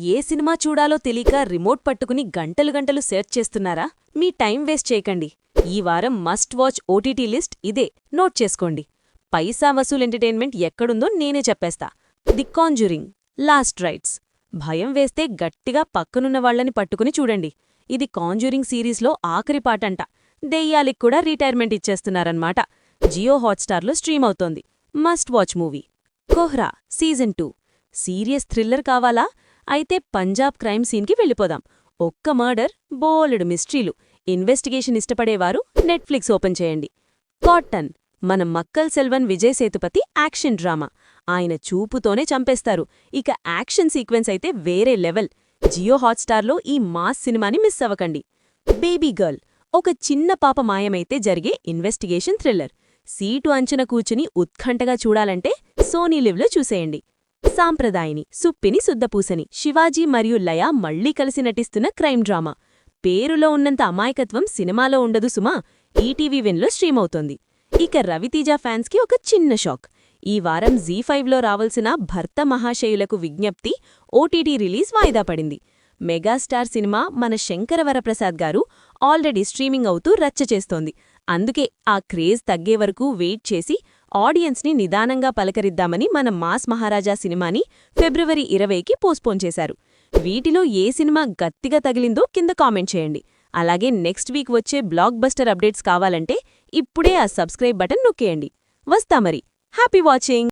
ఏ cinema చూడాలో తెలియక remote పట్టుకుని గంటలు గంటలు సెర్చ్ చేస్తున్నారా? మీ టైం వేస్ట్ చేయకండి. ఈ వారం మస్ట్ వాచ్ ఓటీటీ లిస్ట్ ఇదే, నోట్ చేసుకోండి. పైసా వసూల్ ఎంటర్టైన్మెంట్ ఎక్కడుందో నేనే చెప్పేస్తా. The conjuring, last rites. భయం వేస్తే గట్టిగా పక్కనున్న వాళ్లని పట్టుకుని చూడండి. ఇది కాంజురింగ్ సిరీస్లో ఆఖరి పాటంట. దెయ్యాలికి కూడా రిటైర్మెంట్ ఇచ్చేస్తున్నారన్మాట. జియో హాట్స్టార్లో స్ట్రీమ్ అవుతోంది. Must watch movie Kohrra season 2. Serious thriller కావాలా? అయితే పంజాబ్ క్రైమ్ సీన్కి వెళ్ళిపోదాం. ఒక్క మర్డర్, బోలెడు మిస్ట్రీలు. ఇన్వెస్టిగేషన్ ఇష్టపడేవారు నెట్ఫ్లిక్స్ ఓపెన్ చేయండి. కాటన్, మన మక్కల్ సెల్వన్ విజయ్ సేతుపతి యాక్షన్ డ్రామా. ఆయన చూపుతోనే చంపేస్తారు. ఇక యాక్షన్ సీక్వెన్స్ అయితే వేరే లెవెల్. జియో హాట్స్టార్లో ఈ మాస్ సినిమాని మిస్ అవ్వకండి. బేబీ గర్ల్, ఒక చిన్న పాప మాయమైతే జరిగే ఇన్వెస్టిగేషన్ థ్రిల్లర్. సీటు అంచున కూర్చుని ఉత్కంఠగా చూడాలంటే సోనీ లివ్లో చూసేయండి. సాంప్రదాయిని, సుప్పిని శుద్ధపూసని, శివాజీ మరియు లయ మళ్లీ కలిసి నటిస్తున్న క్రైమ్ డ్రామా. పేరులో ఉన్నంత అమాయకత్వం సినిమాలో ఉండదు సుమా. ఈటీవీ విన్లో స్ట్రీమ్ అవుతోంది. ఇక రవితేజ ఫ్యాన్స్కి ఒక చిన్న షాక్. ఈ వారం జీ5లో రావాల్సిన భర్త మహాశయులకు విజ్ఞప్తి ఓటీటీ రిలీజ్ వాయిదా పడింది. మెగాస్టార్ సినిమా మన శంకరవరప్రసాద్ గారు ఆల్రెడీ స్ట్రీమింగ్ అవుతూ రచ్చ చేస్తోంది. అందుకే ఆ క్రేజ్ తగ్గే వరకు వెయిట్ చేసి ఆడియన్స్ని నిదానంగా పలకరిద్దామని మన మాస్ మహారాజా సినిమాని ఫిబ్రవరి 20కి పోస్ట్పోన్ చేశారు. వీటిలో ఏ సినిమా గట్టిగా తగిలిందో కింద కామెంట్ చేయండి. అలాగే నెక్స్ట్ వీక్ వచ్చే బ్లాక్ బస్టర్ అప్డేట్స్ కావాలంటే ఇప్పుడే ఆ సబ్స్క్రైబ్ బటన్ నొక్కేయండి. వస్తా మరి. Happy watching.